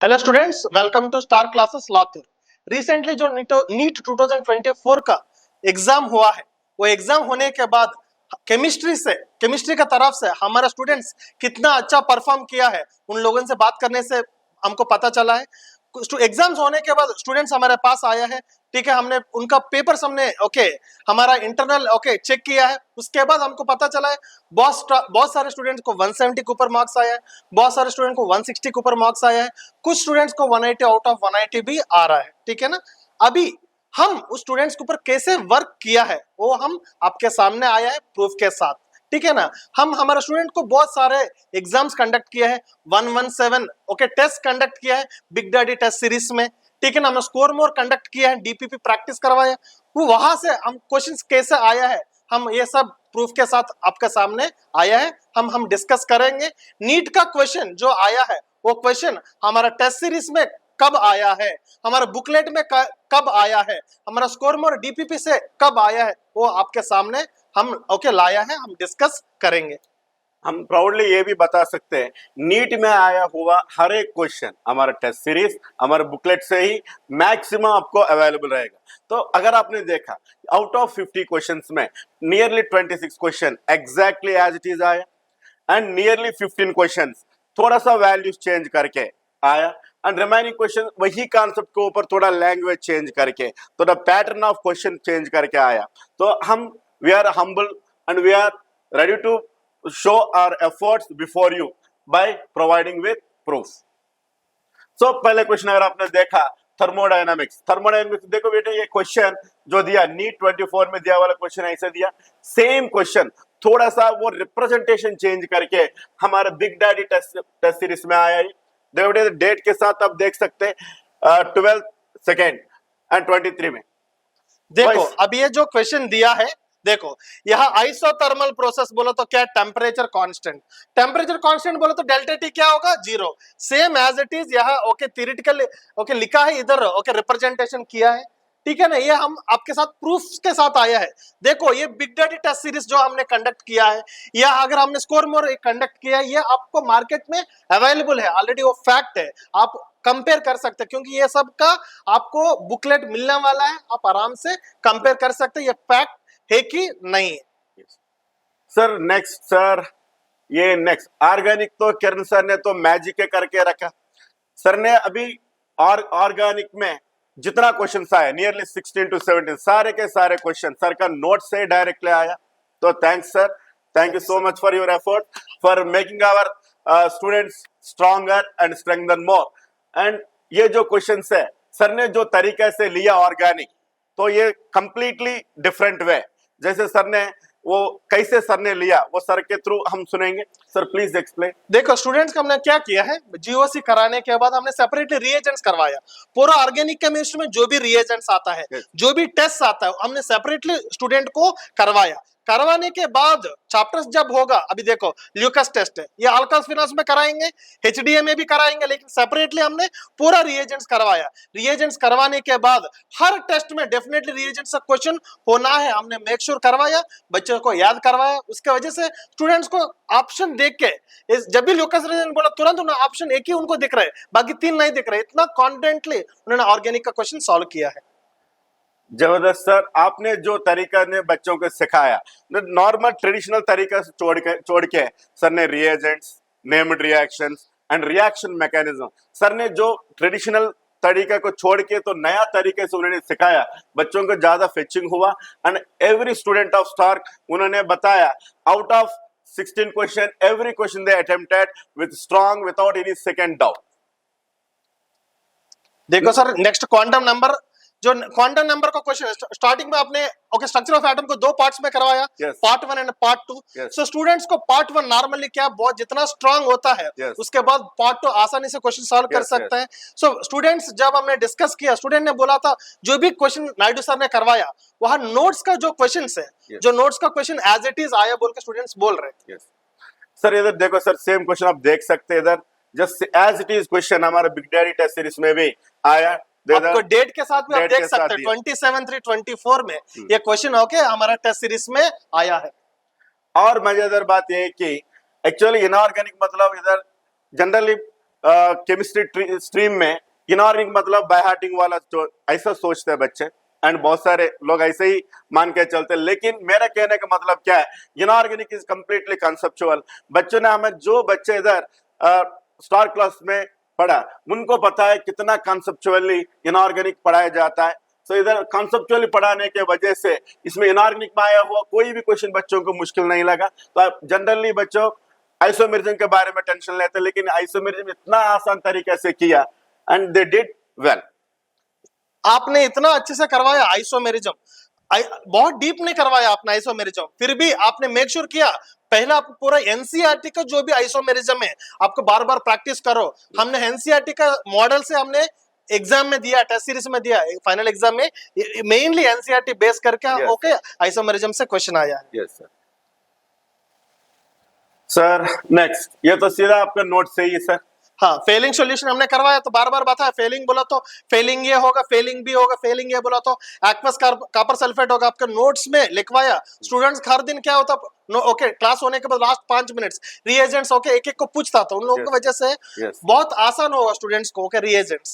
Hello students, welcome to star classes Latur. Recently जो NEET 2024 का exam हुआ है, वो एग्जाम होने के बाद केमिस्ट्री का तरफ से हमारा स्टूडेंट्स कितना अच्छा परफॉर्म किया है, उन लोगों से बात करने से हमको पता चला है। एग्जाम्स होने के बाद स्टूडेंट्स हमारे पास आया है, ठीक है। हमने उनका पेपर्स हमने हमारा इंटरनल चेक किया है। उसके बाद हमको पता चला है बहुत सारे स्टूडेंट्स को 170 के ऊपर मार्क्स आया है, बहुत सारे स्टूडेंट को 160 के ऊपर मार्क्स आया है, कुछ स्टूडेंट्स को 180 आउट ऑफ 180 भी आ रहा है, ठीक है ना। अभी हम उस स्टूडेंट्स के ऊपर कैसे वर्क किया है वो हम आपके सामने आया है प्रूफ के साथ, ठीक है ना। हम हमारे स्टूडेंट को बहुत सारे एग्जाम्स कंडक्ट किया है, 117 टेस्ट कंडक्ट किया है बिग डैडी टेस्ट सीरीज में, ठीक है ना। हमने स्कोर मोर कंडक्ट किया है, डीपीपी प्रैक्टिस करवाया, वो वहां से हम क्वेश्चंस कैसे आया है हम ये सब प्रूफ के साथ आपके सामने आया है। हम डिस्कस करेंगे। नीट का क्वेश्चन जो आया है वो क्वेश्चन हमारा टेस्ट सीरीज में कब आया है, हमारा बुकलेट में कब आया है, हमारा स्कोर मोर डीपीपी से कब आया है, वो आपके सामने हम लाया है, हम डिस्कस करेंगे। हम प्राउडली ये भी बता सकते हैं नीट में आया हुआ हर एक क्वेश्चन हमारा टेस्ट सीरीज हमारे बुकलेट से ही मैक्सिमम आपको अवेलेबल रहेगा। तो अगर आपने देखा आउट ऑफ 50 क्वेश्चंस में nearly 26 question exactly as it is आया एंड नियरली 15 क्वेश्चंस थोड़ा सा वैल्यूज चेंज करके आया एंड रिमेनिंग क्वेश्चन वही कॉन्सेप्ट के ऊपर थोड़ा लैंग्वेज चेंज करके थोड़ा पैटर्न ऑफ क्वेश्चन चेंज करके आया। तो हम we are humble and we are ready to show our efforts before you by providing with proof. So पहले क्वेश्चन अगर आपने देखा थर्मोडायनामिक्स देखो बेटे ये क्वेश्चन जो दिया नीट 24 में दिया वाला क्वेश्चन ऐसे दिया, सेम क्वेश्चन थोड़ा सा वो रिप्रेजेंटेशन चेंज करके हमारे बिग डैडी टेस्ट सीरीज में आया। देखो डेट के साथ आप देख सकते हैं 12 सेकेंड एंड 23 में। देखो अब ये जो क्वेश्चन दिया है, देखो यहाँ आइसोथर्मल प्रोसेस बोलो तो क्या, टेम्परेचर कांस्टेंट बोलो तो डेल्टा टी क्या होगा, 0, सेम एज इट इज यहाँ थ्योरेटिकल लिखा है इधर, रिप्रेजेंटेशन किया है, ठीक है ना। ये हम आपके साथ प्रूफ के साथ आया है। देखो ये बिग डैडी टेस्ट सीरीज जो हमने कंडक्ट किया है, या अगर हमने स्कोर मोर कंडक्ट किया है, ये आपको मार्केट में अवेलेबल है ऑलरेडी, वो फैक्ट है, आप कंपेयर कर सकते हैं, क्योंकि ये सब का आपको बुकलेट मिलने वाला है, आप आराम से कंपेयर कर सकते हैं, ये फैक्ट है कि नहीं है। सर नेक्स्ट सर ये नेक्स्ट ऑर्गेनिक तो किरण सर ने तो मैजिक के करके रखा। सर ने अभी ऑर्गेनिक में जितना क्वेश्चन आया नियरली 16 to 17 सारे के सारे क्वेश्चन सर का नोट से डायरेक्टली आया। तो thanks sir, thank you so much for your effort for making our students stronger and strengthen more. And ये जो क्वेश्चन है सर ने जो तरीके से लिया ऑर्गेनिक, तो ये कंप्लीटली डिफरेंट वे, जैसे सर ने वो कैसे सर ने लिया वो सर के थ्रू हम सुनेंगे। Sir please explain. देखो स्टूडेंट्स का हमने क्या किया है, जीओसी कराने के बाद हमने सेपरेटली रिएजेंट्स करवाया। पूरा ऑर्गेनिक केमिस्ट्री में जो भी रिएजेंट्स आता है, जो भी टेस्ट आता है, हमने सेपरेटली स्टूडेंट को करवाया। करवाने के बाद चैप्टर्स जब होगा, अभी देखो ल्यूकस टेस्ट है, ये अल्काइल फिनॉल्स में कराएंगे, एचडीए में भी कराएंगे, लेकिन सेपरेटली हमने पूरा रिएजेंट्स करवाया। रिएजेंट्स करवाने के बाद हर टेस्ट में डेफिनेटली रिएजेंट्स का क्वेश्चन होना है, हमने मेक श्योर करवाया, बच्चों को याद करवाया। उसके वजह से स्टूडेंट्स को ऑप्शन देख के जब भी ल्यूकस रिएजेंट बोला तुरंत उन्हें ऑप्शन एक ही उनको दिख रहा है, बाकी 3 नहीं दिख रहे। इतना कॉन्फिडेंटली उन्होंने ऑर्गेनिक का क्वेश्चन सॉल्व किया है। जबरदस्त सर, आपने जो तरीका ने बच्चों को सिखाया नॉर्मल ट्रेडिशनल तरीका से छोड़ के सर ने reagents, named reactions and reaction mechanism, sir ने जो ट्रेडिशनल तरीके को छोड़ के तो नया तरीके से उन्होंने सिखाया, बच्चों को ज्यादा फेचिंग हुआ। And every student of star उन्होंने बताया out of 16 question every question they attempted with strong without any second doubt. देखो सर नेक्स्ट क्वांटम नंबर, जो क्वांटम नंबर का क्वेश्चन स्टार्टिंग में आपने स्ट्रक्चर ऑफ एटम को 2 पार्ट्स में करवाया, part 1 and part 2। So students को पार्ट 1 नॉर्मली क्या बहुत जितना स्ट्रांग होता है, उसके बाद पार्ट 2 आसानी से क्वेश्चन सॉल्व कर सकते हैं। सो स्टूडेंट्स जब हमने डिस्कस किया, स्टूडेंट ने बोला था जो भी क्वेश्चन नायडू सर ने करवाया वहां नोट्स का जो क्वेश्चन है, जो नोट्स का क्वेश्चन एज इट इज आया बोल के स्टूडेंट्स बोल रहे हैं। सर इधर देखो सर सेम क्वेश्चन आप देख सकते हैं, इधर just as it is question हमारे बिग डैडी टेस्ट सीरीज में भी आया, आपको डेट के साथ भी आप देख सकते हैं 27/3/24 में ये क्वेश्चन हमारा टेस्ट सीरीज में आया है। और मजेदार बात यह है कि एक्चुअली इनऑर्गेनिक मतलब इधर जनरली केमिस्ट्री स्ट्रीम में इनऑर्गेनिक मतलब बाय हार्टिंग वाला जो ऐसा सोचते हैं बच्चे, एंड बहुत सारे लोग ऐसे ही मान के चलते हैं। लेकिन मेरा कहने का मतलब क्या है, इनऑर्गेनिक इज कंप्लीटली कंसेप्चुअल। बच्चों ने हमें, जो बच्चे इधर स्टार क्लास में पढ़ा, उनको पता है कितना कंसेप्चुअली इनऑर्गेनिक पढ़ाया जाता है। तो इधर कंसेप्चुअली पढ़ाने के वजह से इसमें इनऑर्गेनिक में आया हुआ कोई भी क्वेश्चन बच्चों को मुश्किल नहीं लगा। तो आप जनरली बच्चों आइसोमेरिज्म के बारे में टेंशन लेते हैं, लेकिन आइसोमेरिज्म इतना आसान तरीके से किया एंड दे डिड वेल। आपने इतना अच्छे से करवाया आइसोमेरिज्म, बहुत डीप नहीं करवाया आपने आइसोमेरिज्म, फिर भी आपने मेक श्योर किया पहला आप पूरा एनसीईआरटी का जो भी आइसोमेरिज्म है आपको बार बार प्रैक्टिस करो। हमने एनसीईआरटी का मॉडल से हमने एग्जाम में दिया, टेस्ट सीरीज में दिया, फाइनल एग्जाम में मेनली एनसीईआरटी बेस करके Yes. ओके आइसोमेरिज्म से क्वेश्चन आया है। Yes sir. सर नेक्स्ट, ये तो सीधा आपका नोट से ही है सर। हाँ, फेलिंग सॉल्यूशन हमने करवाया, तो बार बार बताया फेलिंग बोला तो फेलिंग ये होगा, फेलिंग भी होगा, फेलिंग ये बोला तो एक्वस कॉपर सल्फेट होगा। आपके नोट्स में लिखवाया, स्टूडेंट्स हर दिन क्या होता ओके क्लास होने के बाद लास्ट 5 मिनट्स रिएजेंट्स ओके एक एक को पूछता था, उन लोगों की वजह से Yes. बहुत आसान होगा स्टूडेंट्स को ओके रिएजेंट्स।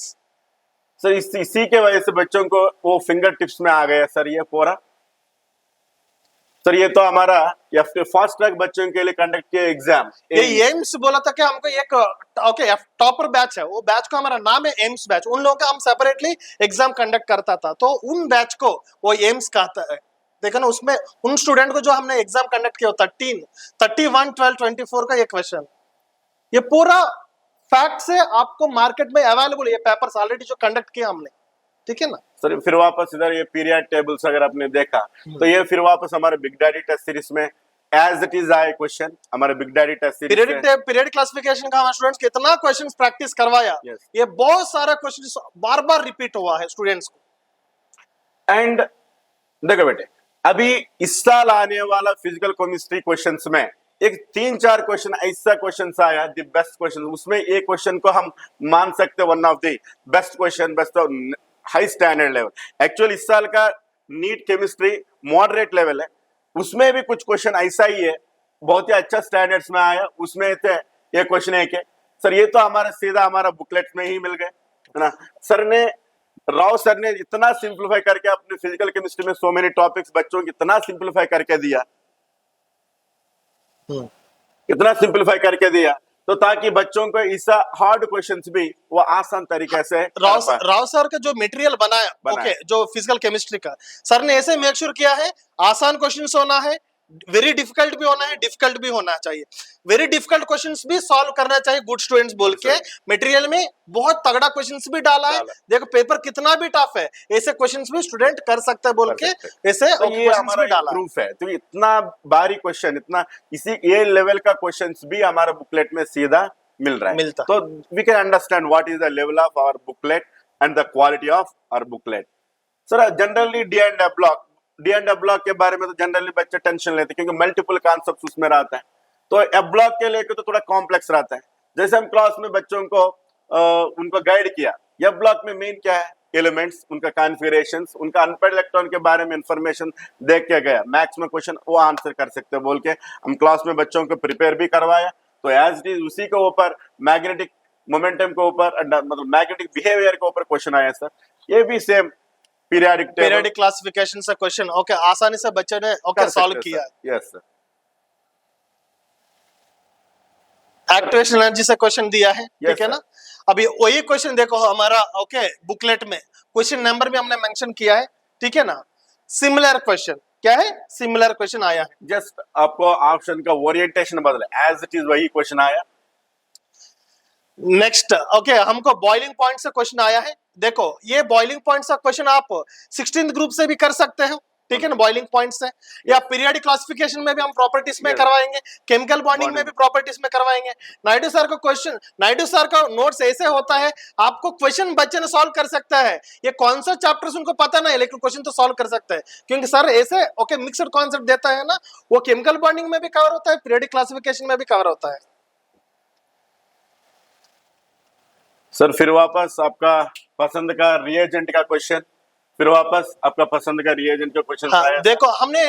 सर इसी के वजह से बच्चों को वो फिंगर टिप्स में आ गया सर ये पूरा। सर ये तो हमारा फास्ट ट्रैक बच्चों के लिए कंडक्ट किया एग्जाम, ये एम्स बोला था कि हमको एक ओके टॉपर बैच है, वो बैच का हमारा नाम है एम्स बैच। उन लोगों का हम सेपरेटली एग्जाम कंडक्ट करता था, तो उन बैच को वो एम्स कहता है। देखो ना, उसमें उन स्टूडेंट को जो हमने एग्जाम कंडक्ट किया 13, 31, 12, 24 का ये क्वेश्चन, ये पूरा फैक्ट से आपको मार्केट में अवेलेबल, ये पेपर्स ऑलरेडी जो कंडक्ट किया हमने, ठीक है ना। सर फिर वापस इधर ये पीरियड टेबल्स अगर आपने देखा तो ये फिर वापस हमारे बिग डैडी टेस्ट सीरीज में एज इट इज आए क्वेश्चन, हमारे big daddy test series period classification का हमारे स्टूडेंट्स कितना क्वेश्चंस प्रैक्टिस करवाया। Yes. ये बहुत सारा क्वेश्चंस बार बार रिपीट हुआ है स्टूडेंट्स को। एंड देखो बेटे, अभी इस साल आने वाला फिजिकल केमिस्ट्री क्वेश्चंस में एक 3-4 क्वेश्चन ऐसा क्वेश्चन आया, द बेस्ट क्वेश्चन, उसमें एक क्वेश्चन को हम मान सकते one of the best question, best high standard level. Actually इस साल का नीट केमिस्ट्री मॉडरेट लेवल है, उसमें भी कुछ क्वेश्चन ऐसा ही है, बहुत ही अच्छा स्टैंडर्ड्स में आया, उसमें थे ये क्वेश्चन एक है। सर ये तो हमारा सीधा हमारा बुकलेट में ही मिल गए, है ना। राव सर ने इतना सिंप्लीफाई करके अपने फिजिकल केमिस्ट्री में सो मेनी टॉपिक्स बच्चों को इतना सिंप्लीफाई करके दिया, इतना सिंप्लीफाई करके दिया, तो ताकि बच्चों को ऐसा हार्ड क्वेश्चंस भी वो आसान तरीके से राव सर का जो मटेरियल बनाया ओके जो फिजिकल केमिस्ट्री का, सर ने ऐसे मेक श्योर किया है आसान क्वेश्चंस होना है, वेरी डिफिकल्ट भी होना है, डिफिकल्ट भी होना चाहिए। वेरी डिफिकल्ट क्वेश्चंस भी सॉल्व करना चाहिए गुड स्टूडेंट्स बोल के मटेरियल में बहुत तगड़ा क्वेश्चंस भी डाला है। देखो पेपर कितना भी टफ है, ऐसे क्वेश्चंस भी स्टूडेंट कर सकता है बोल के ऐसे तो ये हमारा डाला प्रूफ है। तो इतना भारी क्वेश्चन, इतना इसी ये लेवल का क्वेश्चंस भी हमारे बुकलेट में सीधा मिल रहा है, मिलता। तो we can understand what is the level of our booklet and the quality of our booklet. Sir generally D and F block के बारे में तो जनरली बच्चे टेंशन लेते हैं क्योंकि मल्टीपल कॉन्सेप्ट्स उसमें रहता है, तो एफ ब्लॉक के लेके तो थोड़ा कॉम्प्लेक्स रहता है। जैसे हम क्लास में बच्चों को उनको गाइड किया, एफ ब्लॉक में मेन क्या है, एलिमेंट्स, उनका कॉन्फ़िगरेशंस, उनका अनपेड इलेक्ट्रॉन के बारे में इंफॉर्मेशन देख के गया, मैथ्स में क्वेश्चन वो आंसर कर सकते हैं बोल के हम क्लास में बच्चों को प्रिपेयर भी करवाया। तो एज इट इज उसी के ऊपर मैग्नेटिक मोमेंटम के ऊपर मतलब मैग्नेटिक बिहेवियर के ऊपर क्वेश्चन आया सर, ये भी सेम पीरियडिक क्लासिफिकेशन से क्वेश्चन ओके आसानी से बच्चे ने ओके सॉल्व किया। Yes sir. एक्टिवेशन एनर्जी से क्वेश्चन दिया है, ठीक है ना। अभी वही क्वेश्चन देखो हमारा ओके बुकलेट में क्वेश्चन नंबर भी हमने मेंशन किया है, ठीक है ना। सिमिलर क्वेश्चन क्या है, सिमिलर क्वेश्चन आया है, जस्ट आपको ऑप्शन का ओरिएंटेशन बदला, एज इट इज वही क्वेश्चन आया। नेक्स्ट ओके हमको बॉइलिंग पॉइंट से क्वेश्चन आया है। देखो ये बॉइलिंग पॉइंट का क्वेश्चन आप 16th ग्रुप से भी कर सकते हो, ठीक है ना, बॉइलिंग पॉइंट से, या पीरियडिक क्लासिफिकेशन में भी हम प्रॉपर्टीज में करवाएंगे, केमिकल बॉन्डिंग में भी प्रॉपर्टीज में करवाएंगे। नायडू सर का क्वेश्चन, नायडू सर का नोट्स ऐसे होता है आपको क्वेश्चन बच्चे ने सॉल्व कर सकता है, ये कौन सा चैप्टर्स उनको पता नहीं लेकिन क्वेश्चन तो सॉल्व कर सकता है क्योंकि सर ऐसे ओके मिक्सड कॉन्सेप्ट देता है ना, वो केमिकल बॉन्डिंग में भी कवर होता है, पीरियडिक क्लासिफिकेशन में भी कवर होता है। सर फिर वापस आपका पसंद का रिएजेंट का क्वेश्चन, फिर वापस आपका पसंद का रिएजेंट का क्वेश्चन हाँ, देखो हमने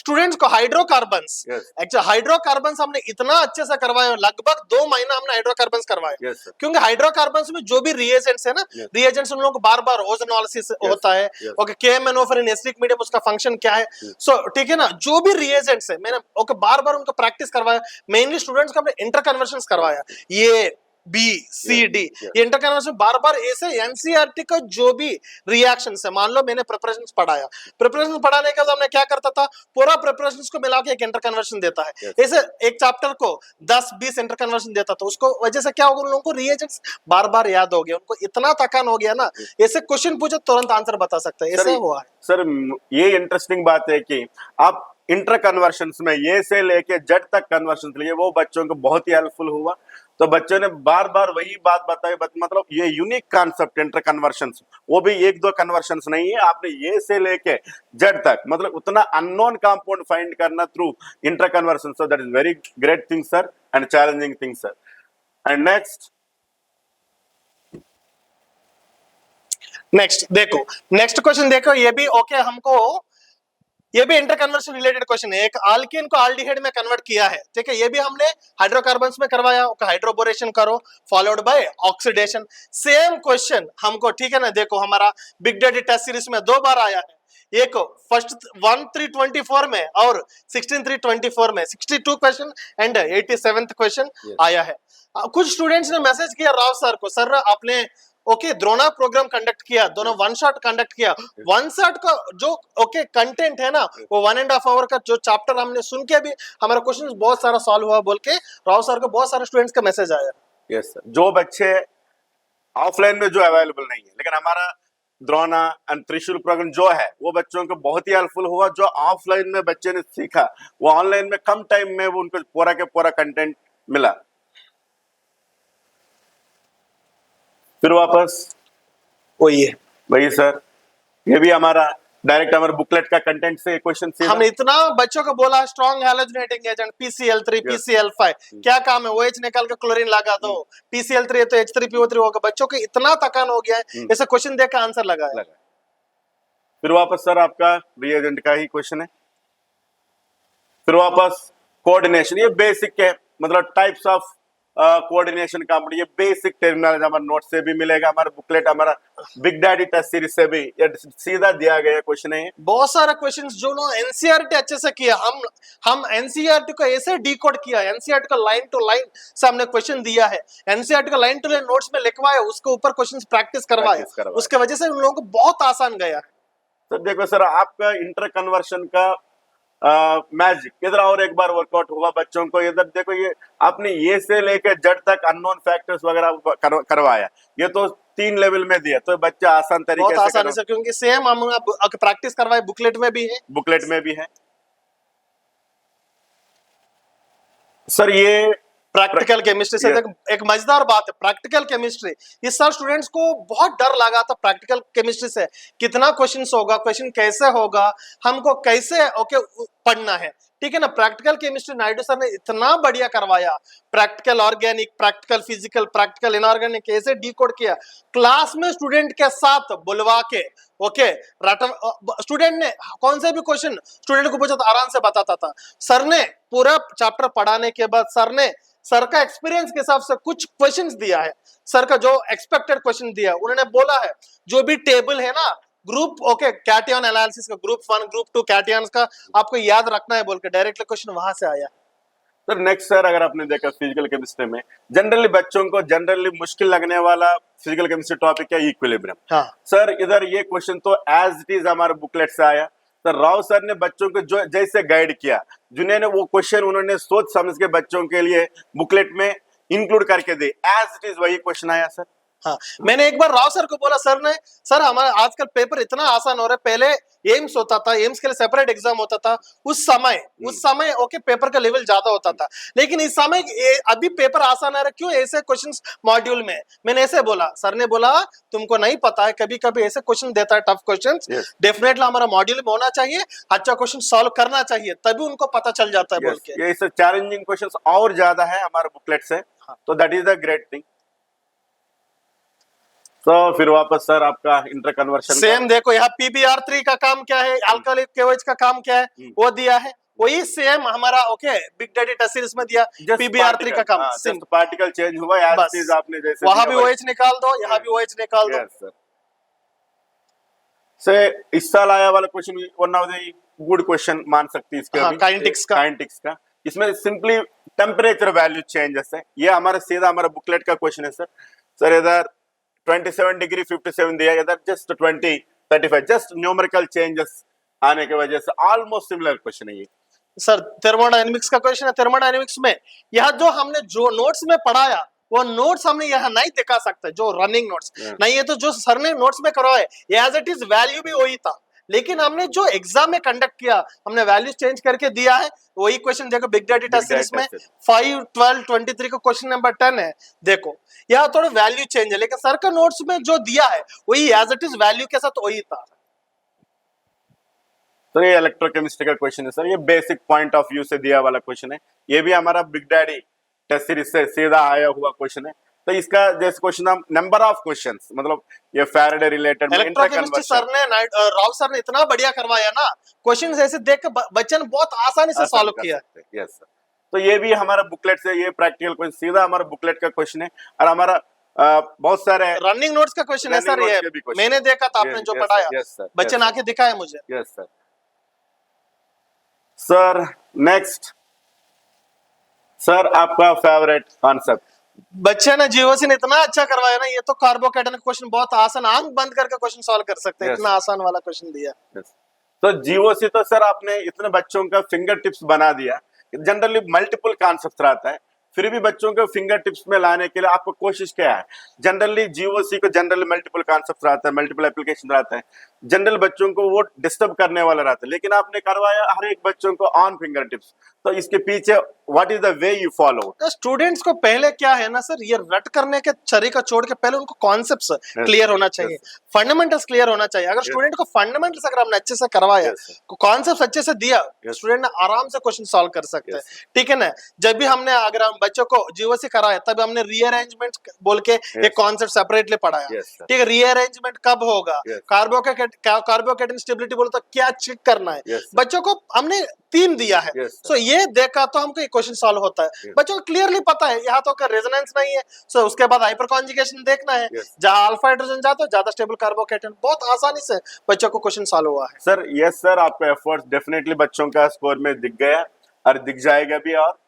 स्टूडेंट्स को हाइड्रोकार्बन्स, Yes. एक्चुअली हाइड्रोकार्बन्स हमने इतना अच्छे से करवाया, लगभग 2 महीना हमने हाइड्रोकार्बन्स करवाया। Yes, sir. क्योंकि हाइड्रोकार्बन्स में जो भी रिएजेंट्स है ना, Yes. रिएजेंट्स उन लोगों को बार बार ओजोनोलिसिस होता है। Yes. ओके, KMNO फिर एसिडिक मीडियम उसका फंक्शन क्या है, Yes. सो ठीक है ना, जो भी रिएजेंट्स है मैंने ओके बार बार उनको प्रैक्टिस करवाया। मेनली स्टूडेंट्स को हमने इंटर कन्वर्शंस करवाया, ये बी सी डी, ये इंटर कन्वर्शन बार बार ऐसे एनसीईआरटी का जो भी रिएक्शन है, मान लो मैंने प्रिपरेशंस पढ़ाया, प्रिपरेशन पढ़ाने के बाद हमने क्या करता था, पूरा प्रिपरेशंस को मिला के एक इंटर कन्वर्शन देता है। Yes. ऐसे एक चैप्टर को 10-20 इंटर कन्वर्शन देता था, उसको वजह से क्या होगा, उन लोगों को रिएजेंट्स बार बार याद हो गया, उनको इतना थकान हो गया ना, ऐसे क्वेश्चन पूछो तुरंत आंसर बता सकते हैं, ऐसे हुआ है। सर ये इंटरेस्टिंग बात है कि आप इंटर कन्वर्शंस में ये से लेके जेड तक कन्वर्शन लिए, वो बच्चों को बहुत ही हेल्पफुल हुआ। तो बच्चों ने बार बार वही बात बताई, मतलब ये यूनिक कॉन्सेप्ट इंटर कन्वर्शंस, वो भी 1-2 कन्वर्शंस नहीं है, आपने ये से लेके जेड तक, मतलब उतना अननोन कंपाउंड फाइंड करना through enter conversion. So that is very great thing sir and challenging thing sir. And next देखो, नेक्स्ट क्वेश्चन देखो, ये भी ओके हमको, ये भी इंटर कन्वर्शन रिलेटेड क्वेश्चन है। एक आल्केन को आल्डिहाइड में कन्वर्ट किया है, ठीक है, ये भी हमने हाइड्रोकार्बन्स में करवाया, हाइड्रोबोरेशन करो followed by oxidation. Same question हमको, ठीक है ना, देखो हमारा बिग डैडी टेस्ट सीरीज में 2 बार आया है, एक फर्स्ट 1324 में और 16324 में 62 क्वेश्चन एंड 87th क्वेश्चन आया है। कुछ स्टूडेंट्स ने मैसेज किया राव सर को, सर आपने ओके द्रोणा प्रोग्राम कंडक्ट किया, दोनों वन शॉट कंडक्ट किया, वन शॉट का जो ओके कंटेंट है ना, वो 1.5 आवर का जो चैप्टर हमने सुन के भी हमारा क्वेश्चन बहुत सारा सॉल्व हुआ बोल के राव सर को बहुत सारे स्टूडेंट्स का मैसेज आया। यस सर, जो बच्चे ऑफलाइन में जो अवेलेबल नहीं है, लेकिन हमारा द्रोणा एंड त्रिशूल प्रोग्राम जो है वो बच्चों को बहुत ही हेल्पफुल हुआ। जो ऑफलाइन में बच्चे ने सीखा वो ऑनलाइन में कम टाइम में वो उनको पूरा के पूरा कंटेंट मिला। फिर वापस वही सर, ये भी हमारा डायरेक्ट हमारे बुकलेट का कंटेंट से क्वेश्चन से हमने इतना बच्चों को बोला स्ट्रॉन्ग हैलोजनेटिंग एजेंट PCl3 PCl5 क्या काम है, OH निकाल के क्लोरीन लगा दो, PCl3 है तो H3PO3 होगा। बच्चों को इतना थकान हो गया है, ऐसे क्वेश्चन देख के आंसर लगाया। फिर वापस सर आपका रिएजेंट का ही क्वेश्चन है। फिर वापस कोऑर्डिनेशन, ये बेसिक है, मतलब टाइप्स ऑफ कोऑर्डिनेशन का ये बेसिक टर्मिनोलॉजी हमारे नोट से भी मिलेगा, हमारा बुकलेट हमारा बिग डैडी टेस्ट सीरीज से भी ये सीधा दिया गया क्वेश्चन है। बहुत सारा क्वेश्चंस जो लोग एनसीईआरटी अच्छे से किया, हम एनसीईआरटी को ऐसे डिकोड किया, एनसीईआरटी का लाइन टू लाइन से हमने क्वेश्चन दिया है, एनसीईआरटी का लाइन टू लाइन नोट्स में लिखवाया, उसके ऊपर क्वेश्चंस प्रैक्टिस करवाया, उसके वजह से उन लोगों को बहुत आसान गया है। तो देखो सर आपका इंटर कन्वर्शन का मैजिक इधर और एक बार वर्कआउट हुआ बच्चों को। इधर देखो ये आपने ये से लेकर जेड तक अननोन फैक्टर्स वगैरह करवाया, ये तो 3 लेवल में दिया, तो बच्चा आसान तरीके से आसानी से, क्योंकि सेम हम प्रैक्टिस करवाए, बुकलेट में भी है सर। ये प्रैक्टिकल केमिस्ट्री से एक मजेदार बात है, प्रैक्टिकल केमिस्ट्री इस साल स्टूडेंट्स को बहुत डर लगा था प्रैक्टिकल केमिस्ट्री से, कितना क्वेश्चंस होगा, क्वेश्चन कैसे होगा, हमको कैसे पढ़ना है, ठीक है ना। प्रैक्टिकल केमिस्ट्री नायडू सर ने इतना बढ़िया करवाया, practical organic, practical physical, practical inorganic ऐसे डिकोड किया, क्लास में स्टूडेंट के साथ बुलवा के स्टूडेंट ने कौन से भी क्वेश्चन स्टूडेंट को पूछा तो आराम से बताता था। सर ने पूरा चैप्टर पढ़ाने के बाद सर का एक्सपीरियंस के हिसाब से कुछ क्वेश्चंस दिया है, सर का जो एक्सपेक्टेड क्वेश्चन दिया, उन्होंने बोला है जो भी टेबल है ना ग्रुप कैटियन एनालिसिस का, ग्रुप 1 ग्रुप 2 कैटियंस का आपको याद रखना है बोल के डायरेक्टली क्वेश्चन वहां से आया। सर नेक्स्ट सर, अगर आपने देखा फिजिकल केमिस्ट्री में जनरली बच्चों को जनरली मुश्किल लगने वाला फिजिकल केमिस्ट्री टॉपिक है इक्विलिब्रियम। हाँ। सर इधर ये क्वेश्चन तो एज इट इज हमारे बुकलेट से आया, सर राव सर ने बच्चों को जो जैसे गाइड किया, जिन्होंने वो क्वेश्चन उन्होंने सोच समझ के बच्चों के लिए बुकलेट में इंक्लूड करके दे, एज इट इज वही क्वेश्चन आया सर। हाँ, मैंने एक बार राव सर को बोला, सर हमारा आजकल पेपर इतना आसान हो रहा है, पहले एम्स होता था, एम्स के लिए सेपरेट एग्जाम होता था, उस समय पेपर का लेवल ज्यादा होता था, लेकिन इस समय अभी पेपर आसान आ रहा है, क्यों ऐसे क्वेश्चंस मॉड्यूल में। मैंने ऐसे बोला, सर ने बोला तुमको नहीं पता है, कभी कभी ऐसे क्वेश्चन देता है टफ क्वेश्चंस, डेफिनेटली हमारा मॉड्यूल में होना चाहिए, अच्छा क्वेश्चन सॉल्व करना चाहिए, तभी उनको पता चल जाता है बोल के। ये चैलेंजिंग क्वेश्चंस और ज्यादा है हमारे बुकलेट से, तो that is the great thing. तो फिर वापस सर आपका इंटर कन्वर्शन सेम देखो यहाँ PBr3 का काम क्या है, अल्काइल KOH का काम क्या है वो दिया है, वही सेम हमारा okay big daddy test series में दिया PBr3 का काम सेम। जस्ट पार्टिकल चेंज हुआ एज बस इट इज आपने जैसे वहां भी दिया OH निकाल दो, यहाँ भी OH निकाल दो। Yes sir. से इस साल आया वाला question one of the good question मान सकती है इसके हाँ, अभी काइनेटिक्स का। काइनेटिक्स का इसमें सिंपली टेम्परेचर वैल्यू चेंजेस है, ये हमारा सीधा हमारा बुकलेट का क्वेश्चन है सर। सर इधर 27 डिग्री 57 दिया, इधर जस्ट 20 35 जस्ट न्यूमेरिकल चेंजेस आने की वजह से ऑलमोस्ट सिमिलर क्वेश्चन है ये सर थर्मोडायनेमिक्स का क्वेश्चन है। थर्मोडायनेमिक्स में यह जो हमने जो नोट्स में पढ़ाया वो नोट्स हमने यहाँ नहीं दिखा सकते, जो रनिंग नोट्स नहीं है, तो जो सर ने नोट्स में करवाए एज इट इज वैल्यू भी वही था, लेकिन हमने जो एग्जाम में कंडक्ट किया हमने वैल्यू चेंज करके दिया है। वही क्वेश्चन देखो बिग डैडी टेस्ट सीरीज में 5 12 23 का क्वेश्चन नंबर 10 है, देखो यहाँ थोड़ा वैल्यू चेंज है, लेकिन सर का नोट्स में जो दिया है वही एज इट इज वैल्यू के साथ वही था। तो ये इलेक्ट्रोकेमिस्ट्री का क्वेश्चन है सर, ये बेसिक पॉइंट ऑफ व्यू से दिया वाला क्वेश्चन है, ये भी हमारा बिग डैडी टेस्ट सीरीज से सीधा आया हुआ क्वेश्चन है। तो इसका जैसे क्वेश्चन हम नंबर ऑफ क्वेश्चंस मतलब ये फैराडे रिलेटेड इलेक्ट्रोकेमिस्ट्री सर ने राव सर ने इतना बढ़िया करवाया ना, क्वेश्चन ऐसे देख के बच्चे ने बहुत आसानी से सॉल्व किया। Yes sir. तो ये भी हमारा बुकलेट से ये प्रैक्टिकल क्वेश्चन सीधा हमारा बुकलेट का क्वेश्चन है, और हमारा बहुत सारे रनिंग नोट्स का क्वेश्चन है सर, ये मैंने देखा था आपने जो पढ़ाया, बच्चे ने आके दिखाया मुझे। Yes sir. Sir next sir आपका फेवरेट कॉन्सेप्ट, बच्चे ने जीओसी ने इतना अच्छा करवाया ना, ये तो कार्बोकेटन का क्वेश्चन बहुत आसान, आंख बंद करके क्वेश्चन सॉल्व कर सकते हैं, इतना आसान वाला क्वेश्चन दिया। तो जीओसी तो सर आपने इतने बच्चों का फिंगर टिप्स बना दिया, जनरली मल्टीपल कॉन्सेप्ट रहता है, फिर भी बच्चों को फिंगर टिप्स में लाने के लिए आपको कोशिश क्या है? जनरली जीओसी को जनरली मल्टीपल कॉन्सेप्ट रहता है, मल्टीपल एप्लीकेशन रहता है, जनरल बच्चों को वो डिस्टर्ब करने वाला रहता है, लेकिन आपने करवाया हर एक बच्चों को ऑन फिंगर टिप्स, तो इसके पीछे what is the way you follow? Students को पहले क्या है ना सर, ये रट करने के तरीका छोड़ के पहले उनको कॉन्सेप्ट्स क्लियर होना चाहिए, फंडामेंटल्स क्लियर होना चाहिए। अगर स्टूडेंट को फंडामेंटल्स अगर हमने अच्छे से करवाया, कॉन्सेप्ट्स अच्छे से दिया, स्टूडेंट ने आराम से क्वेश्चन सॉल्व कर सकते हैं, ठीक है ना। जब भी हमने अगर हम बच्चों को जीओसी कराया तब हमने रीअरेंजमेंट बोल के एक कॉन्सेप्ट सेपरेटली पढ़ाया, ठीक है। रीअरेंजमेंट कब होगा, कार्बोकेटन स्टेबिलिटी बोलो तो क्या चेक करना है, बच्चों को हमने 3 दिया है। सो ये देखा तो हमको क्वेश्चन सॉल्व होता है, बच्चों को क्लियरली पता है यहाँ तो रेजोनेंस नहीं है। सो उसके बाद हाइपर कॉन्जुगेशन देखना है, जहां अल्फा हाइड्रोजन जाता है ज्यादा स्टेबल कार्बोकेटन, बहुत आसानी से बच्चों को क्वेश्चन सॉल्व हुआ है। सर यस सर, आपका एफर्ट्स डेफिनेटली बच्चों का स्कोर में दिख गया और दिख जाएगा भी। और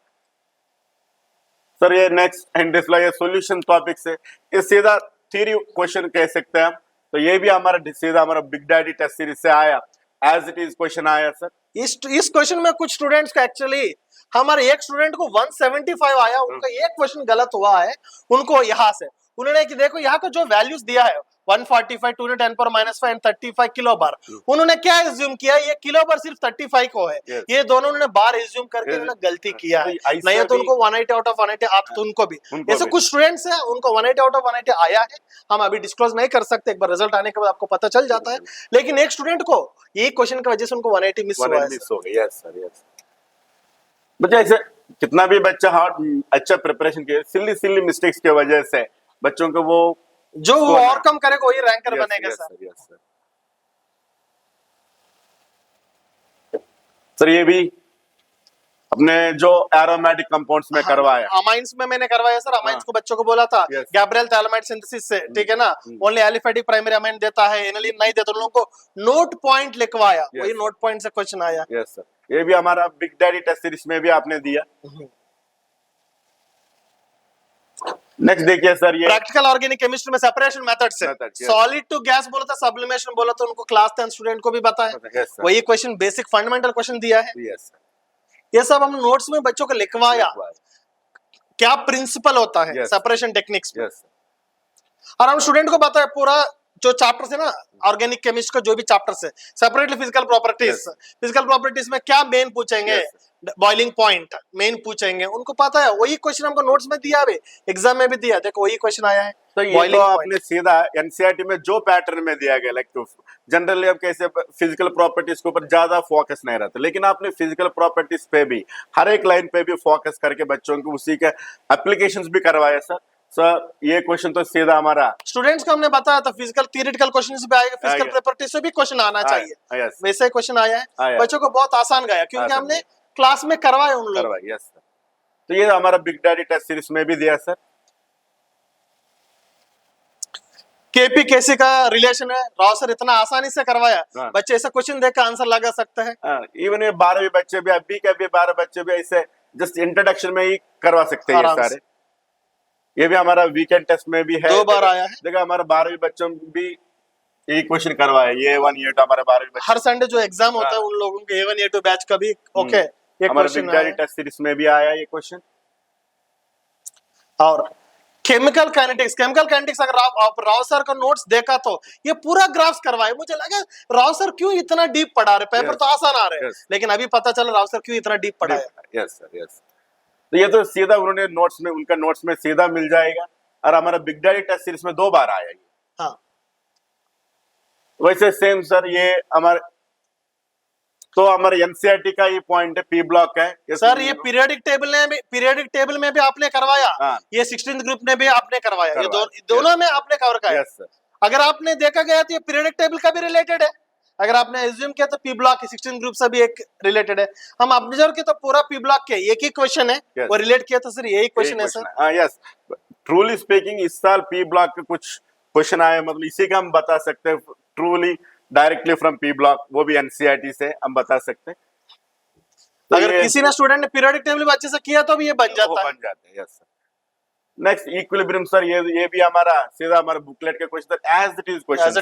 सर ये नेक्स्ट एंड ये सॉल्यूशन टॉपिक से ये सीधा थ्योरी क्वेश्चन कह सकते हैं हम, तो ये भी हमारा सीधा हमारा बिग डैडी टेस्ट सीरीज से आया, एज इट इज क्वेश्चन आया सर। इस क्वेश्चन में कुछ स्टूडेंट्स का एक्चुअली हमारे एक स्टूडेंट को 175 आया, उनका एक क्वेश्चन गलत हुआ है, उनको यहाँ से उन्होंने कि देखो यहाँ का जो वैल्यूज दिया है 145 2 10 पर -5 एंड 35 किलो बार, उन्होंने क्या एज्यूम किया, ये किलो बार सिर्फ 35 को है, ये दोनों उन्होंने बार एज्यूम करके उन्होंने गलती किया है, नहीं तो उनको 180 आउट ऑफ 180 आप तो उनको भी ऐसे कुछ स्टूडेंट्स हैं उनको 180 आउट ऑफ 180 आया है, हम अभी डिस्क्लोज नहीं कर सकते, एक बार रिजल्ट आने के बाद आपको पता चल जाता है, लेकिन एक स्टूडेंट को ये क्वेश्चन की वजह से उनको 180 मिस हुआ है। Yes sir yes. बच्चा ऐसे कितना भी बच्चा हार्ड अच्छा प्रिपरेशन किया, सिली मिस्टेक्स की वजह से बच्चों को वो जो वो और कम करेगा वही रैंकर बनेगा सर। सर ये भी अपने जो एरोमेटिक कंपाउंड्स में करवाया, अमाइंस में मैंने करवाया सर, अमाइंस को बच्चों को बोला था गैब्रियल थैलेमाइड सिंथेसिस से, ठीक है ना, ओनली एलिफेटिक प्राइमरी अमाइन देता है, एनिलीन नहीं देता, तो लोगों को नोट पॉइंट लिखवाया, वही नोट पॉइंट से क्वेश्चन आया। यस सर, ये भी हमारा बिग डैडी टेस्ट सीरीज में भी आपने दिया। नेक्स्ट देखिए सर, ये प्रैक्टिकल ऑर्गेनिक केमिस्ट्री में सेपरेशन मेथड से सॉलिड टू गैस बोला था, सब्लिमेशन बोला तो उनको क्लास 10 स्टूडेंट को भी बताया, वही क्वेश्चन बेसिक फंडामेंटल क्वेश्चन दिया है। ये सब हम नोट्स में बच्चों को लिखवाया, क्या प्रिंसिपल होता है सेपरेशन टेक्निक्स में, और हम स्टूडेंट को बताया पूरा जो चैप्टर है ना ऑर्गेनिक केमिस्ट्री का, जो भी चैप्टर है सेपरेटली फिजिकल प्रॉपर्टीज में क्या मेन पूछेंगे, बॉइलिंग पॉइंट मेन पूछेंगे, उनको पता है, वही क्वेश्चन हमको नोट्स में दिया है, एग्जाम में भी दिया, देखो वही क्वेश्चन आया है। तो ये तो आपने सीधा एनसीईआरटी में जो पैटर्न में दिया गया, लाइक जनरली अब कैसे फिजिकल प्रॉपर्टीज के ऊपर ज्यादा फोकस नहीं रहता, लेकिन आपने फिजिकल प्रॉपर्टीज पे भी हर एक लाइन पे भी फोकस करके बच्चों को उसी के एप्लीकेशंस भी करवाया सर। सर ये क्वेश्चन तो सीधा हमारा स्टूडेंट्स को हमने बताया था फिजिकल थियरिटिकल क्वेश्चन भी आएगा, फिजिकल आएगा। प्रॉपर्टी से भी क्वेश्चन आना चाहिए, यस वैसे क्वेश्चन आया है। आया। बच्चों को बहुत आसान गया क्योंकि आसान हमने क्लास में करवाया उन लोग। करवाई। यस सर, तो ये हमारा बिग डैडी टेस्ट सीरीज में भी दिया सर। केपी केसी का रिलेशन है, राव सर इतना आसानी से करवाया, हाँ। बच्चे ऐसा क्वेश्चन देख कर आंसर लगा सकते हैं। इवन ये 12वीं बच्चे भी, अभी के भी 12 बच्चे भी ऐसे जस्ट इंट्रोडक्शन में ही करवा सकते हैं ये आराम सारे। ये भी हमारा वीकेंड टेस्ट में भी है, 2 बार आया है। देखो हमारा 12वीं बच्चों में भी यही क्वेश्चन करवाया, ये 1 ये 2 हमारे 12वीं बच्चे। हर संडे जो एग्जाम होता है उन लोगों के A1 A2 बैच का भी ओके ये हमारे question big daddy test series में भी आया ये क्वेश्चन। और केमिकल काइनेटिक्स अगर आप राव सर का नोट्स देखा तो ये पूरा ग्राफ्स करवाए, मुझे लगा राव सर क्यों इतना डीप पढ़ा रहे, पेपर तो आसान आ रहे हैं, लेकिन अभी पता चला राव सर क्यों इतना डीप पढ़ाया। यस सर यस, तो ये तो सीधा उन्होंने नोट्स में, उनका नोट्स में सीधा मिल जाएगा। और हमारा बिग डैडी टेस्ट सीरीज में 2 बार आया ये। हाँ वैसे सेम सर ये हमारे, तो हमारे एनसीईआरटी का ये पॉइंट है, पी ब्लॉक है सर। ये पीरियोडिक टेबल में भी आपने करवाया, हाँ। ये 16th ग्रुप में भी आपने करवाया, ये करवाया। दोनों में आपने कवर किया। यस सर, अगर आपने देखा गया तो ये पीरियोडिक टेबल का भी रिलेटेड है, अगर आपने एज्यूम किया तो पी ब्लॉक 16 ग्रुप से भी एक रिलेटेड है। हम ऑब्जर्व किया तो पूरा पी ब्लॉक के एक ही क्वेश्चन है, Yes. वो रिलेट किया तो सर यही क्वेश्चन है सर। हाँ यस, ट्रूली स्पीकिंग इस साल पी ब्लॉक के कुछ क्वेश्चन आए, मतलब इसी का हम बता सकते हैं truly directly from P block, वो भी एनसीईआरटी से हम बता सकते हैं। तो अगर किसी ने स्टूडेंट ने पीरियोडिक टेबल अच्छे से किया तो भी ये बन जाता है। बन जाते हैं। Yes sir, next equilibrium sir, ये भी हमारा सीधा हमारा बुकलेट के question as it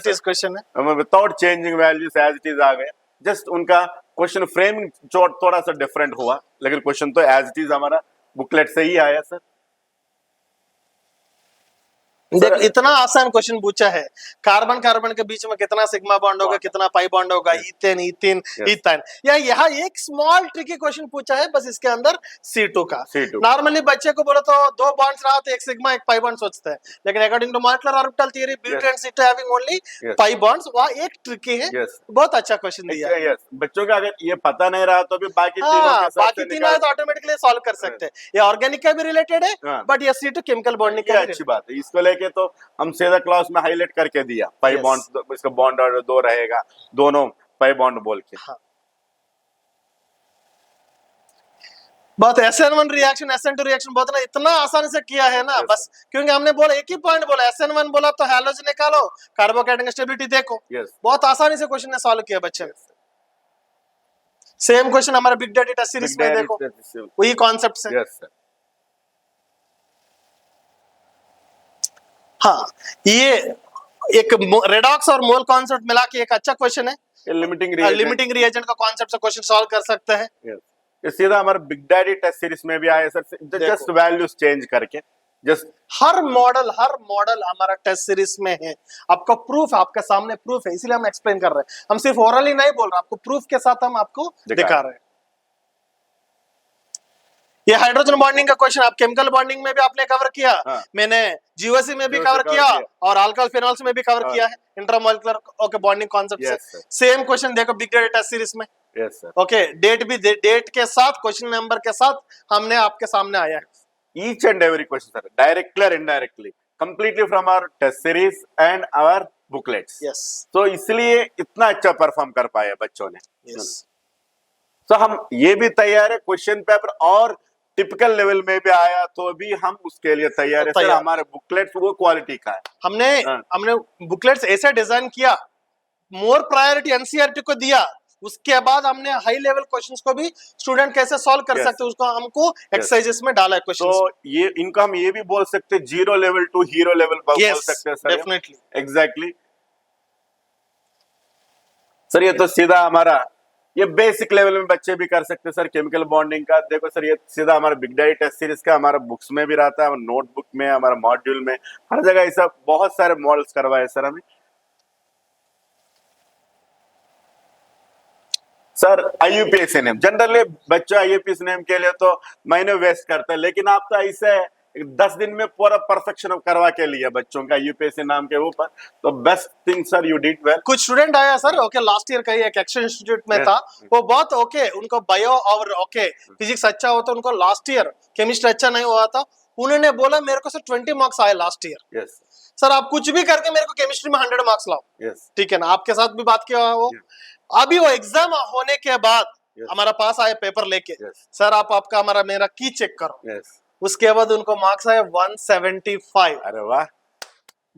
is question है, हमें without changing values as it is आ गया। जस्ट उनका क्वेश्चन फ्रेमिंग थोड़ा सा डिफरेंट हुआ, लेकिन क्वेश्चन तो एज इट इज हमारा बुकलेट से ही आया सर। देख इतना आसान क्वेश्चन पूछा है, कार्बन कार्बन के बीच में कितना सिग्मा बॉन्ड होगा, कितना पाई बॉन्ड होगा, इथेन इथेन इथाइन, या यहाँ एक स्मॉल ट्रिकी क्वेश्चन पूछा है बस इसके अंदर C2 का। नॉर्मली बच्चे को बोले तो 2 बॉन्ड्स रहा तो एक सिग्मा एक पाई बॉन्ड सोचते हैं, लेकिन according to molecular orbital theory butane and C2 having only pi bonds, वहाँ एक ट्रिकी है। बहुत अच्छा क्वेश्चन दिया है। बच्चों का अगर ये पता नहीं रहा तो भी बाकी तीनों है तो ऑटोमेटिकली सॉल्व कर सकते हैं। ये ऑर्गेनिक का भी रिलेटेड है, बट ये C2 केमिकल बॉन्डिंग का अच्छी बात है। इसको लेके तो हम सीधा क्लास में हाईलाइट करके दिया, पाई बॉन्ड, इसका बॉन्ड ऑर्डर 2 रहेगा, दोनों पाई बॉन्ड बोल के। हाँ। बहुत SN1 रिएक्शन SN2 रिएक्शन बहुत ना इतना आसानी से किया है ना, बस क्योंकि हमने बोला एक ही पॉइंट बोला, SN1 बोला तो हैलोजन निकालो, कार्बोकैटायन स्टेबिलिटी देखो। बहुत आसानी से क्वेश्चन ने सॉल्व किया बच्चे ने। सेम क्वेश्चन हमारा बिग डैडी टेस्ट सीरीज में देखो, वही कॉन्सेप्ट से। यस सर, हाँ ये एक रेडॉक्स और मोल कॉन्सेप्ट मिला के एक अच्छा क्वेश्चन है। लिमिटिंग रिएजेंट का कॉन्सेप्ट से क्वेश्चन सॉल्व कर सकते हैं। ये सीधा हमारे बिग डैडी टेस्ट सीरीज में भी आया सर, जस्ट वैल्यूज चेंज करके। जस्ट हर मॉडल हमारा टेस्ट सीरीज में है, आपका प्रूफ, आपके सामने प्रूफ है, इसलिए हम एक्सप्लेन कर रहे हैं। हम सिर्फ ओरली नहीं बोल रहे, आपको प्रूफ के साथ हम आपको दिखा रहे हैं। ये हाइड्रोजन बॉन्डिंग का क्वेश्चन आप केमिकल बॉन्डिंग में भी आपने कवर किया, मैंने जीओसी में भी कवर किया और अल्कोहल फिनॉल्स में भी कवर किया है, इंट्रामोलिकुलर ओके बॉन्डिंग कॉन्सेप्ट से। सेम क्वेश्चन देखो बिग डैडी टेस्ट सीरीज में। यस सर, ओके डेट के साथ क्वेश्चन नंबर के साथ हमने आपके सामने आया है। Each and every question sir, directly और indirectly, completely from our test series and our booklets. Yes, तो इसलिए इतना अच्छा परफॉर्म कर पाए बच्चों ने। यस, तो हम ये भी तैयार है, क्वेश्चन पेपर और टिपिकल लेवल में भी आया तो भी हम उसके लिए तैयार है सर। हमारे बुकलेट्स वो क्वालिटी का है। हमने बुकलेट्स ऐसे डिजाइन किया, मोर प्रायोरिटी एनसीईआरटी को दिया, उसके बाद हमने हाई लेवल क्वेश्चंस को भी स्टूडेंट कैसे सॉल्व कर सकते हैं उसको हमको एक्सरसाइजेस में डाला है क्वेश्चंस। तो ये इनका हम ये भी बोल सकते हैं 0 लेवल टू हीरो लेवल बोल सकते हैं सर। Definitely, exactly sir. ये तो सीधा हमारा ये बेसिक लेवल में बच्चे भी कर सकते हैं सर। केमिकल बॉन्डिंग का देखो सर, ये सीधा हमारा बिग डैडी टेस्ट सीरीज का हमारा बुक्स में भी रहता है, नोटबुक में, हमारा मॉड्यूल में, हर जगह ऐसा बहुत सारे मॉडल्स करवाए सर हमें। सर IUPAC नेम, जनरली बच्चों IUPAC नेम के लिए तो महीने वेस्ट करते हैं, लेकिन आप तो ऐसे 10 दिन में पूरा परफेक्शन करवा के लिया बच्चों का UPAC नाम के ऊपर। तो best thing sir, you did well. कुछ स्टूडेंट आया सर, ओके लास्ट ईयर का ही एक एक्शन इंस्टीट्यूट में था, वो बहुत ओके, उनको बायो और ओके फिजिक्स अच्छा होता, उनको लास्ट ईयर केमिस्ट्री अच्छा नहीं हुआ था, उन्होंने बोला मेरे को सर 20 मार्क्स आए लास्ट ईयर, यस सर आप कुछ भी करके मेरे को केमिस्ट्री में 100 मार्क्स लाओ, यस ठीक है ना, आपके साथ भी बात किया वो। अभी वो एग्जाम होने के बाद Yes. हमारा पास आए पेपर लेके, Yes. सर आप आपका हमारा मेरा की चेक करो, यस उसके बाद उनको मार्क्स आए 175। अरे वाह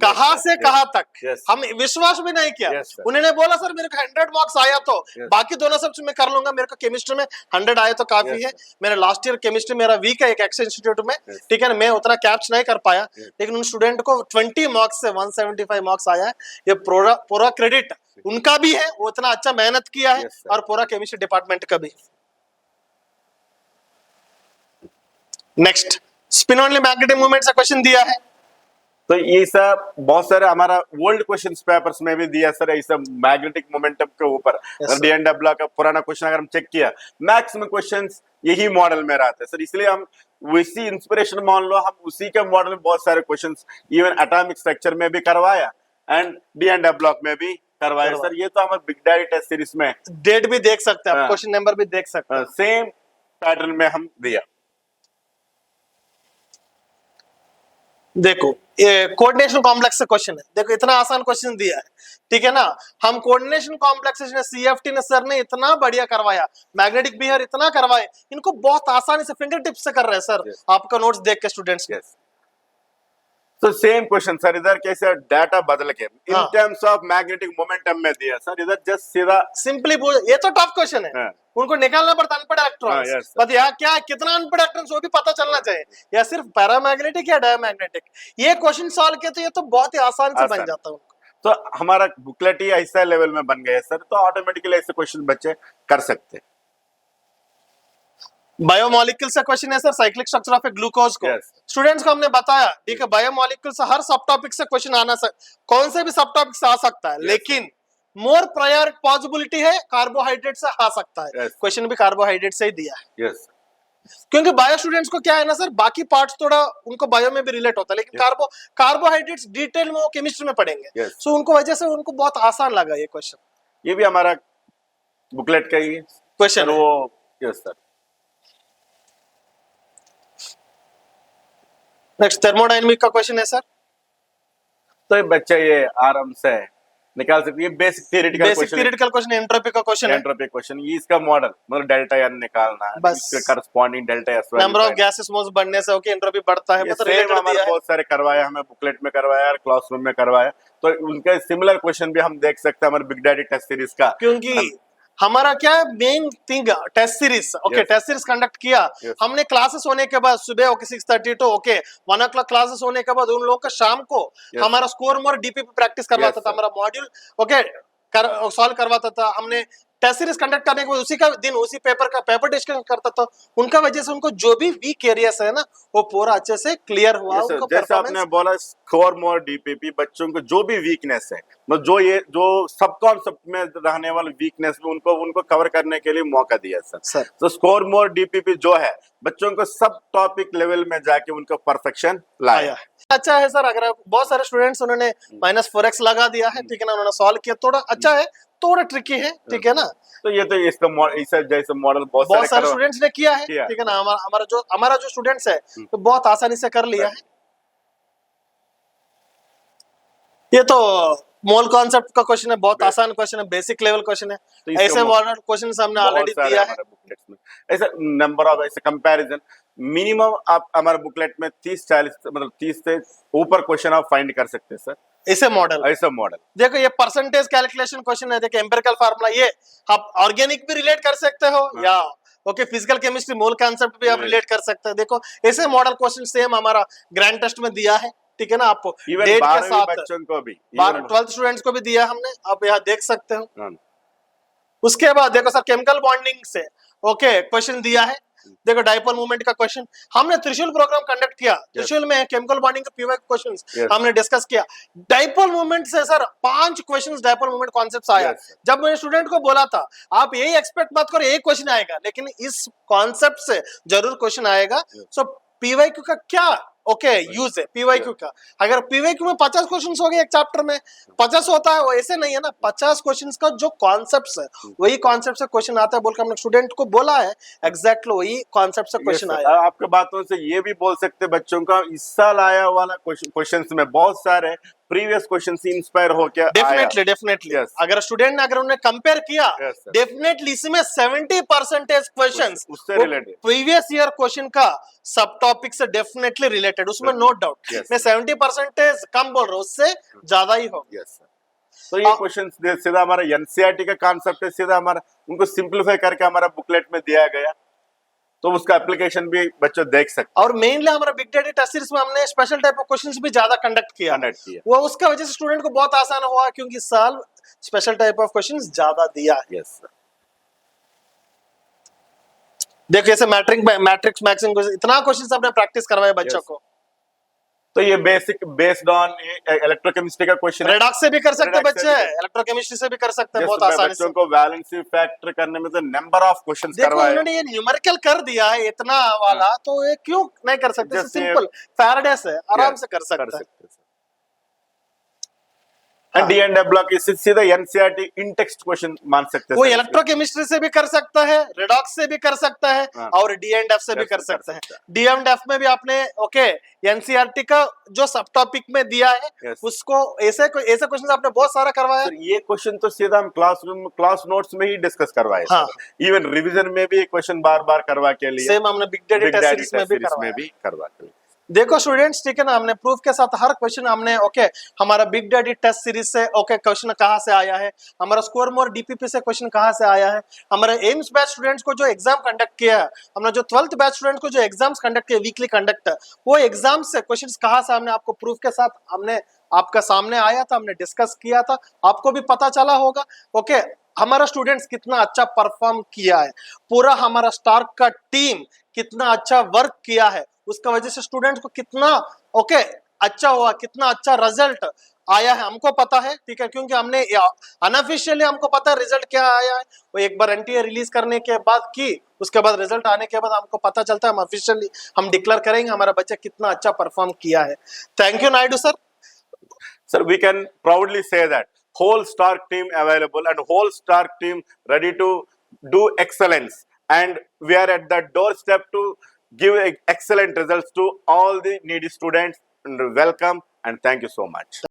कहां से कहां तक, Yes. हम विश्वास भी नहीं किया। Yes, sir. उन्होंने बोला सर मेरे को 100 मार्क्स आया तो Yes. बाकी दोनों सब्जेक्ट में कर लूंगा, मेरे को केमिस्ट्री में 100 आए तो काफी Yes, है। sir. मेरा लास्ट ईयर केमिस्ट्री मेरा वीक है एक एक्स इंस्टीट्यूट में, Yes. ठीक है ना, मैं उतना कैप्च नहीं कर पाया, Yes. लेकिन उन स्टूडेंट को 20 मार्क्स से 175 मार्क्स आया है। ये पूरा पूरा क्रेडिट उनका भी है, वो इतना अच्छा मेहनत किया है, Yes, sir. और पूरा केमिस्ट्री डिपार्टमेंट का भी। Next, spin only magnetic movement का क्वेश्चन दिया है। तो ये सब बहुत सारे हमारा वर्ल्ड क्वेश्चन पेपर्स में भी दिया सर, ये सब मैग्नेटिक मोमेंटम के ऊपर। Yes, डी एन डब्ल्यू का पुराना क्वेश्चन अगर हम चेक किया, मैक्सिमम क्वेश्चंस यही मॉडल में रहते हैं सर, इसलिए हम वैसी इंस्पिरेशन मान लो, हम उसी के मॉडल में बहुत सारे क्वेश्चंस इवन एटॉमिक स्ट्रक्चर में भी करवाया एंड डी एन डब्ल्यू में भी करवाया सर। ये तो हमारे बिग डैडी टेस्ट सीरीज में डेट भी देख सकते हैं, हाँ। क्वेश्चन नंबर भी देख सकते हैं। सेम पैटर्न में हम दिया। देखो ये कोऑर्डिनेशन कॉम्प्लेक्स से क्वेश्चन है, देखो इतना आसान क्वेश्चन दिया है, ठीक है ना। हम कोऑर्डिनेशन कॉम्प्लेक्स ने सीएफटी ने सर ने इतना बढ़िया करवाया, मैग्नेटिक बिहेवियर इतना करवाए, इनको बहुत आसानी से फिंगर टिप से कर रहे हैं सर। Yes. आपका नोट्स देख के स्टूडेंट्स यस तो सेम क्वेश्चन सर, इधर कैसे डाटा बदल के इन हाँ। टर्म्स ऑफ मैग्नेटिक मोमेंटम में दिया सर, इधर जस्ट सीधा सिंपली बोल, ये तो टफ क्वेश्चन है, हाँ। उनको निकालना पड़ता अनपढ़ हाँ, इलेक्ट्रॉन्स, yes, sir. बट यहाँ क्या कितना अनपढ़ इलेक्ट्रॉन्स वो भी पता चलना चाहिए, या सिर्फ पैरामैग्नेटिक या डायमैग्नेटिक। ये क्वेश्चन सॉल्व किया तो ये तो बहुत ही आसान से बन आसान। जाता है उनको। तो हमारा बुकलेट ही ऐसा लेवल में बन गया है सर, तो ऑटोमेटिकली ऐसे क्वेश्चन बच्चे कर सकते हैं। बायोमोलिक्यूल से क्वेश्चन है sir, cyclic structure of A glucose को। Yes. स्टूडेंट्स को हमने बताया, ठीक है, बायोमोलिक्यूल से हर सब टॉपिक से क्वेश्चन आना कौन से भी सब टॉपिक से आ सकता है, Yes. लेकिन मोर प्रायर पॉसिबिलिटी है कार्बोहाइड्रेट से आ सकता है। Yes. क्वेश्चन भी कार्बोहाइड्रेट से ही दिया है, यस क्योंकि बायो स्टूडेंट्स को क्या है ना सर, बाकी पार्ट्स थोड़ा उनको बायो में भी रिलेट होता है, लेकिन Yes. कार्बोहाइड्रेट्स डिटेल में वो केमिस्ट्री में पढ़ेंगे। Yes. सो उनको वजह से उनको बहुत आसान लगा ये क्वेश्चन। ये भी हमारा बुकलेट का ही क्वेश्चन वो यस सर। नेक्स्ट थर्मोडायनेमिक का क्वेश्चन है सर, तो ये बच्चे ये आराम से निकाल सकते हैं, basic theoretical basic question, theoretical question, entropy का क्वेश्चन है, एंट्रोपी क्वेश्चन। ये इसका मॉडल मतलब डेल्टा एन निकालना है, बस। इसके corresponding delta S number of gases moles बढ़ने से ओके एंट्रोपी बढ़ता है, ये मतलब सेम रिलेटेड हमारे दिया है। बहुत सारे करवाया, हमें बुकलेट में करवाया और क्लासरूम में करवाया, तो उनके सिमिलर क्वेश्चन भी हम देख सकते हैं हमारे बिग डैडी टेस्ट सीरीज का। क्योंकि हमारा क्या है main thing test series, okay Yes. Test series conduct किया Yes. हमने। क्लासेस होने के बाद सुबह okay 6:30 to okay 1 o'clock classes होने के बाद उन लोगों का शाम को Yes. हमारा स्कोर मोर डीपीपी प्रैक्टिस करवाता Yes, था, sir. हमारा मॉड्यूल ओके सॉल्व करवाता था हमने। टेस्ट सीरीज कंडक्ट करने के बाद उसी का दिन उसी पेपर का पेपर डिस्कशन करता था, उनका वजह से उनको जो भी वीक एरियास है ना वो पूरा अच्छे से क्लियर हुआ। Yes, sir. उनको जैसे आपने परफॉर्मेंस बोला स्कोर मोर डीपीपी, बच्चों को जो भी वीकनेस है, मतलब जो सब कॉन्सेप्ट में रहने वाले वीकनेस में उनको कवर करने के लिए मौका दिया सर। सर तो स्कोर मोर डीपीपी जो है बच्चों को सब टॉपिक लेवल में जाके उनको परफेक्शन लाया। आया अच्छा है सर। अगर आप बहुत सारे स्टूडेंट्स उन्होंने -4x लगा दिया है, ठीक है ना, उन्होंने सॉल्व किया, थोड़ा अच्छा है, थोड़ा ट्रिकी है, ठीक है ना। तो ये तो इसका जैसे मॉडल बहुत सारे सारे स्टूडेंट्स ने किया है, किया। ठीक है ना। हमारा जो स्टूडेंट्स है तो बहुत आसानी से कर लिया है। ये तो मोल कॉन्सेप्ट का क्वेश्चन है, बहुत आसान क्वेश्चन है, बेसिक लेवल क्वेश्चन है। तो इसका ऐसे मॉडल क्वेश्चन हमने ऑलरेडी दिया है। बुकलेट्स में ऐसे नंबर ऑफ ऐसे कंपैरिजन मिनिमम आप हमारे बुकलेट में 30-40 मतलब 30 से ऊपर क्वेश्चन आप फाइंड कर सकते हैं सर, ऐसे मॉडल। ऐसा मॉडल। देखो ये परसेंटेज कैलकुलेशन क्वेश्चन है, देखो एम्पिरिकल फार्मूला, ये आप ऑर्गेनिक भी रिलेट कर सकते हो या okay physical chemistry mole concept भी आप रिलेट कर सकते हैं। देखो ऐसे मॉडल क्वेश्चन सेम हमारा ग्रैंड टेस्ट में दिया है, ठीक है ना। आपको इवन डेट के 12वीं साथ बच्चों को भी 12th स्टूडेंट्स को भी दिया हमने, आप यहाँ देख सकते हो। हाँ। उसके बाद देखो सर केमिकल बॉन्डिंग से ओके क्वेश्चन दिया है। देखो डाइपोल मूवमेंट का क्वेश्चन हमने त्रिशूल प्रोग्राम कंडक्ट किया, त्रिशूल में केमिकल बॉन्डिंग के पीवाई क्वेश्चंस हमने डिस्कस किया। डाइपोल मूवमेंट से sir 5 questions dipole movement concepts आया। जब मैंने स्टूडेंट को बोला था आप यही एक्सपेक्ट मत करो एक क्वेश्चन आएगा, लेकिन इस कॉन्सेप्ट से जरूर क्वेश्चन आएगा। सो पीवाईक्यू का क्या ओके यूज है पीवाईक्यू का। अगर पीवाईक्यू में 50 क्वेश्चंस हो गए एक चैप्टर में, 50 होता है, वो ऐसे नहीं है ना। 50 क्वेश्चंस का जो कॉन्सेप्ट्स है वही कॉन्सेप्ट से क्वेश्चन आता है बोल के हमने स्टूडेंट को बोला है, एग्जैक्टली वही कॉन्सेप्ट से क्वेश्चन Yes, sir. आया। आपके बातों से ये भी बोल सकते बच्चों का इस साल आया वाला क्वेश्चंस में बहुत सारे प्रीवियस क्वेश्चन से इंस्पायर होके आया। Definitely Yes. अगर स्टूडेंट ने अगर उन्हें कंपेयर किया, Yes, sir. डेफिनेटली इसमें 70% क्वेश्चंस उससे related. प्रीवियस ईयर क्वेश्चन का सब टॉपिक से डेफिनेटली रिलेटेड, उसमें नो डाउट। Yes. मैं 70% कम बोल रहा हूँ, उससे ज्यादा ही हो। Yes, sir. तो ये क्वेश्चन सीधा हमारा एनसीईआरटी का कॉन्सेप्ट है, सीधा हमारा उनको सिंप्लीफाई करके हमारा बुकलेट में दिया गया, तो उसका एप्लीकेशन भी बच्चों देख सकते और मेनली हमारा बिग डैडी टेस्ट सीरीज में हमने स्पेशल टाइप ऑफ क्वेश्चंस भी ज्यादा कंडक्ट किया। वो उसका वजह से स्टूडेंट को बहुत आसान हुआ, क्योंकि इस साल स्पेशल टाइप ऑफ क्वेश्चंस ज्यादा दिया है। Yes sir. देखिए ऐसे मैट्रिक्स मैक्सिंग इतना क्वेश्चंस आपने प्रैक्टिस करवाया बच्चों को। तो ये बेसिक बेस्ड ऑन इलेक्ट्रोकेमिस्ट्री का क्वेश्चन है। रेडॉक्स से भी कर सकते हैं बच्चे, इलेक्ट्रोकेमिस्ट्री से भी कर सकते हैं बहुत आसानी से। बच्चों को वैलेंसी फैक्टर करने में तो नंबर ऑफ क्वेश्चंस देखो करवाए। उन्होंने ये न्यूमेरिकल कर दिया है इतना वाला, तो ये क्यों नहीं कर सकते? सिंपल फैराडे से आराम से कर सकते हैं। एंड डी एंड ब्लॉक सीधा एनसीईआरटी इन टेक्स्ट क्वेश्चन मान सकते हैं। वो इलेक्ट्रोकेमिस्ट्री से भी कर सकता है, रेडॉक्स से भी कर सकता है, और डी एंड एफ से भी कर सकता है। डी एंड एफ में भी आपने ओके एनसीईआरटी का जो सब टॉपिक में दिया है उसको ऐसे क्वेश्चन आपने बहुत सारा करवाया। ये क्वेश्चन तो सीधा हम क्लास नोट्स में ही डिस्कस करवाए। इवन रिवीजन में भी क्वेश्चन बार बार करवा के लिए सेम हमने बिग डैडी टेस्ट सीरीज में भी करवा के लिए। देखो स्टूडेंट्स, ठीक है ना, हमने प्रूफ के साथ हर क्वेश्चन हमने हमारा बिग डैडी टेस्ट सीरीज से क्वेश्चन कहाँ से आया है, हमारा स्कोर मोर डीपीपी से क्वेश्चन कहाँ से आया है, हमारे एम्स बैच स्टूडेंट्स को जो एग्जाम कंडक्ट किया है, हमने जो 12th बैच स्टूडेंट्स को जो एग्जाम्स कंडक्ट किए वीकली कंडक्ट, वो एग्जाम से क्वेश्चन कहाँ से हमने आपको प्रूफ के साथ हमने आपका सामने आया था, हमने डिस्कस किया था, आपको भी पता चला होगा। हमारा स्टूडेंट्स कितना अच्छा परफॉर्म किया है, पूरा हमारा स्टार का टीम कितना अच्छा वर्क किया है, उसका वजह से स्टूडेंट्स को कितना अच्छा हुआ, कितना अच्छा रिजल्ट आया है हमको पता है। ठीक है, क्योंकि हमने अनऑफिशियली हमको पता है रिजल्ट क्या आया है। वो एक बार एनटीए रिलीज करने के बाद की, उसके बाद रिजल्ट आने के बाद हमको पता चलता है, हम ऑफिशियली हम डिक्लेयर करेंगे हमारा बच्चा कितना अच्छा परफॉर्म किया है। Thank you Naidu sir. Sir, we can proudly say that whole Stark team available and whole Stark team ready to do excellence, and we are at the doorstep to give excellent results to all the needy students. And welcome and thank you so much.